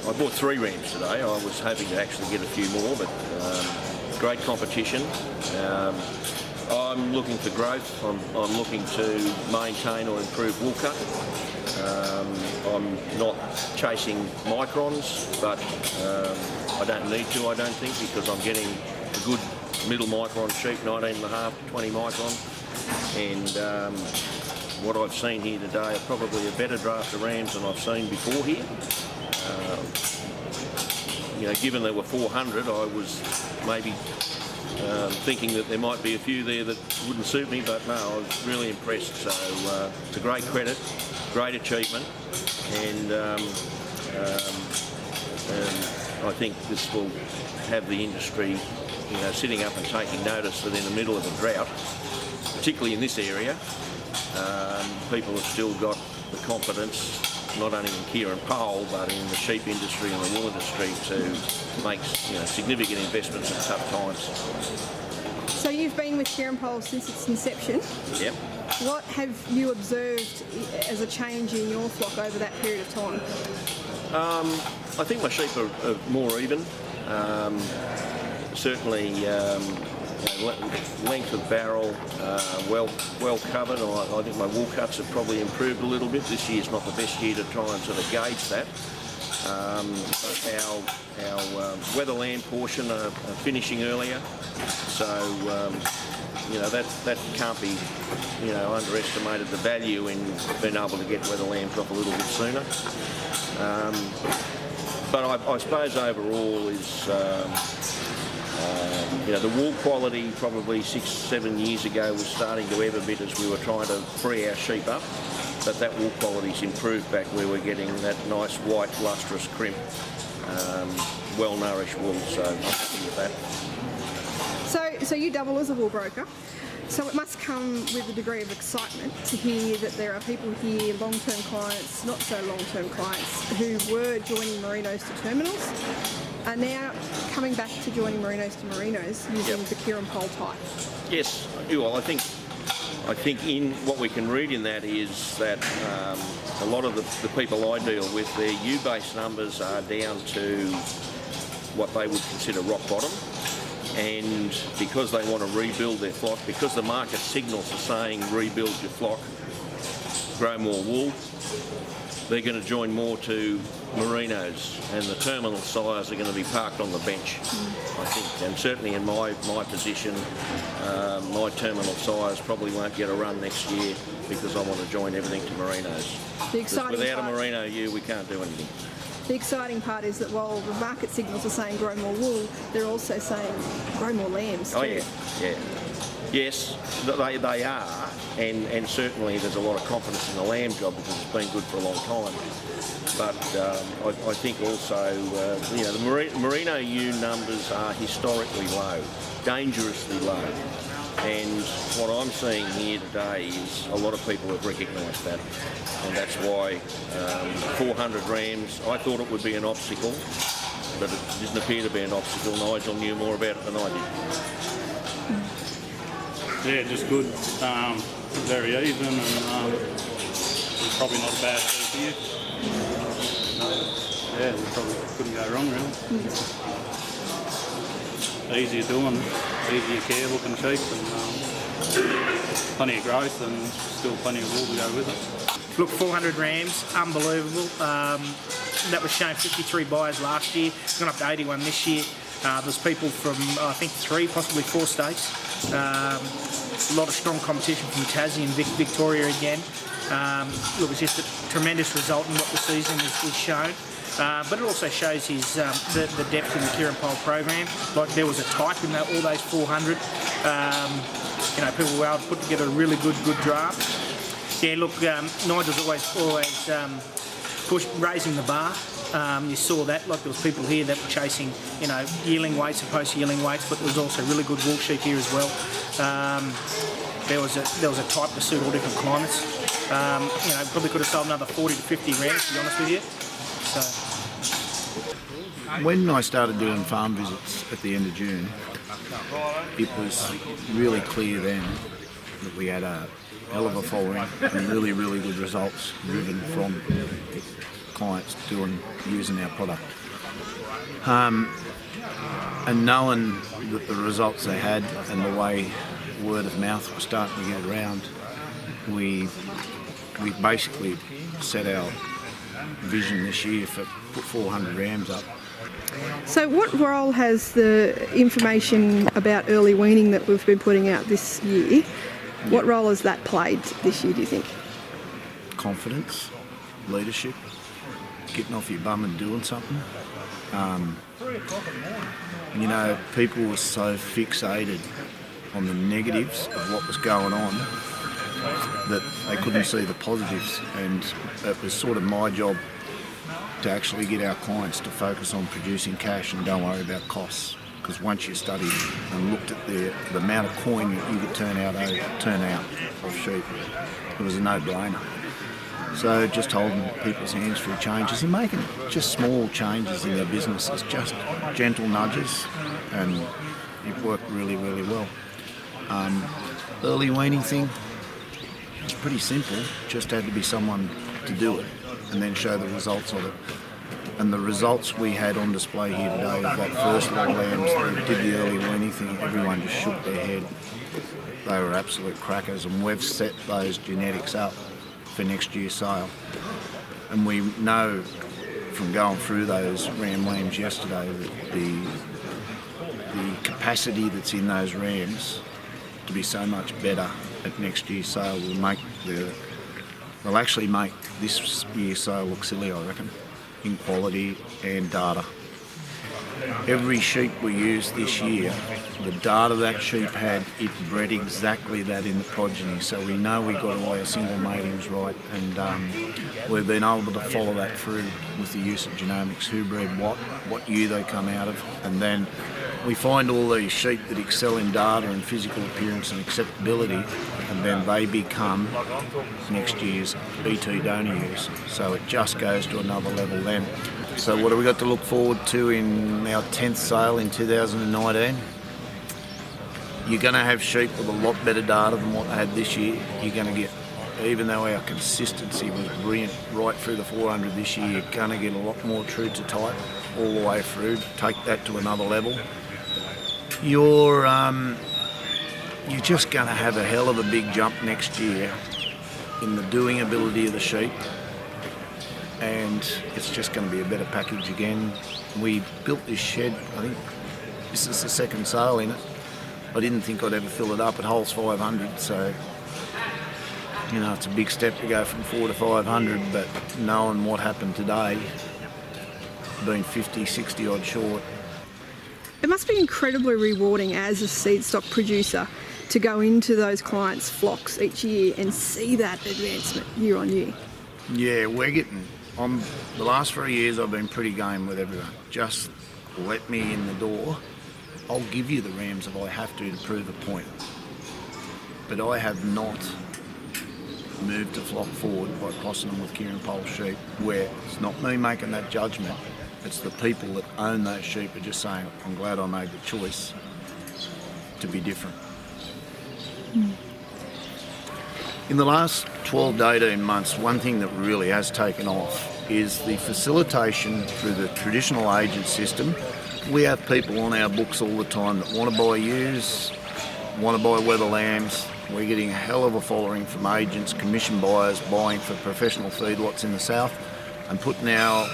I bought 3 rams today. I was hoping to actually get a few more, but great competition. I'm looking for growth. I'm looking to maintain or improve wool cut. I'm not chasing microns, but I don't need to, I don't think, because I'm getting a good middle micron sheep, 19.5 to 20 micron. And what I've seen here today are probably a better draft of rams than I've seen before here. You know, given there were 400, I was maybe thinking that there might be a few there that wouldn't suit me, but no, I was really impressed. So it's a great credit, great achievement, and I think this will have the industry, you know, sitting up and taking notice that in the middle of a drought, particularly in this area, people have still got the confidence, not only in Kerin but in the sheep industry and the wool industry, to make, you know, significant investments in tough times. So you've been with Kerin since its inception. Yep. What have you observed as a change in your flock over that period of time? I think my sheep are more even. Certainly, length of barrel, well covered. I think my wool cuts have probably improved a little bit. This year's not the best year to try and sort of gauge that. But our weather lamb portion are finishing earlier, so you know, that can't be, you know, underestimated, the value in being able to get weather lambs off a little bit sooner. But I suppose overall is, you know, the wool quality probably 6-7 years ago was starting to ebb a bit as we were trying to free our sheep up, but that wool quality's improved back where we're getting that nice white lustrous crimp, well-nourished wool, so I'm happy with that. So you double as a wool broker, so it must come with a degree of excitement to hear that there are people here, long-term clients, not so long-term clients, who were joining Merinos to terminals, are now coming back to joining Merinos to Merinos using the Kerin type. Yes, well, I think in what we can read in that is that a lot of the people I deal with, their ewe-based numbers are down to what they would consider rock bottom, and because they want to rebuild their flock, because the market signals are saying rebuild your flock, grow more wool, they're going to join more to Merinos, and the terminal sires are going to be parked on the bench, I think. And certainly in my position, my terminal sires probably won't get a run next year because I want to join everything to Merinos. Without a Merino ewe, we can't do anything. The exciting part is that while the market signals are saying grow more wool, they're also saying grow more lambs too. Oh yeah. Yes, they are, and certainly there's a lot of confidence in the lamb job because it's been good for a long time. But I think also, you know, the Merino ewe numbers are historically low, dangerously low. And what I'm seeing here today is a lot of people have recognised that, and that's why 400 rams, I thought it would be an obstacle, but it didn't appear to be an obstacle. Nigel knew more about it than I did. Yeah, just good, very even, and it's probably not a bad thing for you. Yeah, we probably couldn't go wrong really. Easier doing, easier care looking sheep, and plenty of growth and still plenty of wool to go with it. Look, 400 rams, unbelievable. That was shown 53 buyers last year, it's gone up to 81 this year. There's people from, I think, 3, possibly 4 states. A lot of strong competition from Tassie and Victoria again. Look, it's just a tremendous result in what the season has shown. But it also shows his the depth in the Kerin Pole program. Like there was a type in all those 400. People were able to put together a really good draft. Yeah, look, Nigel's always raising the bar. You saw that, like there was people here that were chasing, yearling weights opposed to yearling weights, but there was also really good wool sheep here as well. There was a type to suit all different climates. Probably could have sold another 40 to 50 rams, to be honest with you. So. When I started doing farm visits at the end of June, it was really clear then that we had a hell of a following and really, really good results driven from clients using our product. And knowing that the results they had and the way word of mouth was starting to get around, we basically set our vision this year for put 400 rams up. So what role has the information about early weaning that we've been putting out this year, what role has that played this year, do you think? Confidence, leadership, getting off your bum and doing something. People were so fixated on the negatives of what was going on that they couldn't see the positives, and it was sort of my job to actually get our clients to focus on producing cash and don't worry about costs, because once you studied and looked at the amount of coin that you could turn out of sheep, it was a no-brainer. So just holding people's hands through changes and making just small changes in their businesses, just gentle nudges, and it worked really, really well. Early weaning thing, it's pretty simple, just had to be someone to do it and then show the results of it. And the results we had on display here today of that first lot of lambs that did the early weaning thing, everyone just shook their head. They were absolute crackers, and we've set those genetics up for next year's sale. And we know from going through those ram lambs yesterday that the capacity that's in those rams to be so much better at next year's sale will actually make this year's sale look silly, I reckon, in quality and data. Every sheep we used this year, the data that sheep had, it bred exactly that in the progeny. So we know we got all our single matings right, and we've been able to follow that through with the use of genomics, who bred what ewe they come out of, and then we find all these sheep that excel in data and physical appearance and acceptability, and then they become next year's BT donor ewes. So it just goes to another level then. So what have we got to look forward to in our 10th sale in 2019? You're going to have sheep with a lot better data than what they had this year. You're going to get, even though our consistency was brilliant right through the 400 this year, you're going to get a lot more true to type all the way through. Take that to another level. You're just going to have a hell of a big jump next year in the doing ability of the sheep, and it's just going to be a better package again. We built this shed, I think this is the second sale in it. I didn't think I'd ever fill it up. It holds 500, so it's a big step to go from 4 to 500, but knowing what happened today, being 50, 60 odd short. It must be incredibly rewarding as a seed stock producer to go into those clients' flocks each year and see that advancement year on year. Yeah, we're getting, on the last 3 years I've been pretty game with everyone. Just let me in the door. I'll give you the rams if I have to prove a point. But I have not moved a flock forward by crossing them with Kerin Pole sheep, where it's not me making that judgment. It's the people that own those sheep are just saying, I'm glad I made the choice to be different. In the last 12 to 18 months, one thing that really has taken off is the facilitation through the traditional agent system. We have people on our books all the time that want to buy ewes, want to buy weather lambs. We're getting a hell of a following from agents, commission buyers buying for professional feedlots in the south, and putting our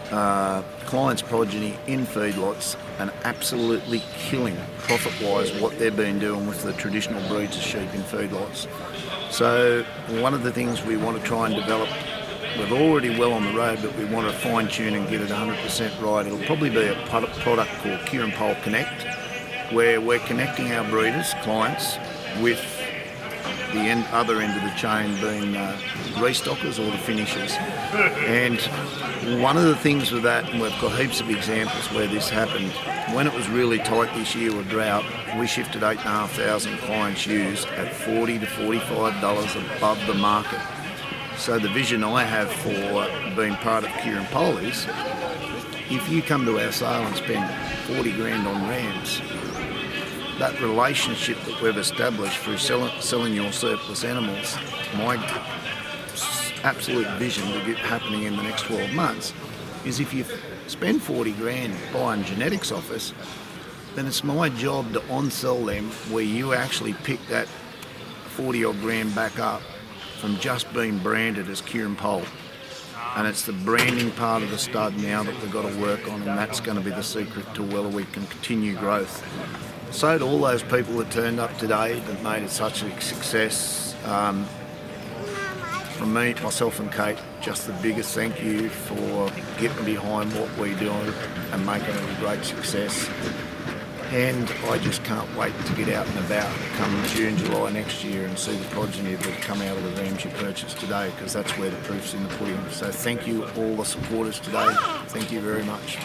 clients' progeny in feedlots and absolutely killing profit-wise what they've been doing with the traditional breeds of sheep in feedlots. So one of the things we want to try and develop, we're already well on the road, but we want to fine-tune and get it 100% right. It'll probably be a product called Kerin Pole Connect, where we're connecting our breeders, clients, with the other end of the chain being restockers or the finishers. And one of the things with that, and we've got heaps of examples where this happened, when it was really tight this year with drought, we shifted 8,500 clients' ewes at $40 to $45 above the market. So the vision I have for being part of Kerin Pole is, if you come to our sale and spend 40 grand on rams, that relationship that we've established through selling your surplus animals, my absolute vision to get happening in the next 12 months is, if you spend 40 grand buying genetics off us, then it's my job to on-sell them where you actually pick that 40 odd grand back up from just being branded as Kerin Pole. And it's the branding part of the stud now that we've got to work on, and that's going to be the secret to whether we can continue growth. So to all those people that turned up today that made it such a success, from me, myself and Kate, just the biggest thank you for getting behind what we do and making it a great success. And I just can't wait to get out and about come June, July next year and see the progeny that come out of the rams you purchased today, because that's where the proof's in the pudding. So thank you all the supporters today. Thank you very much.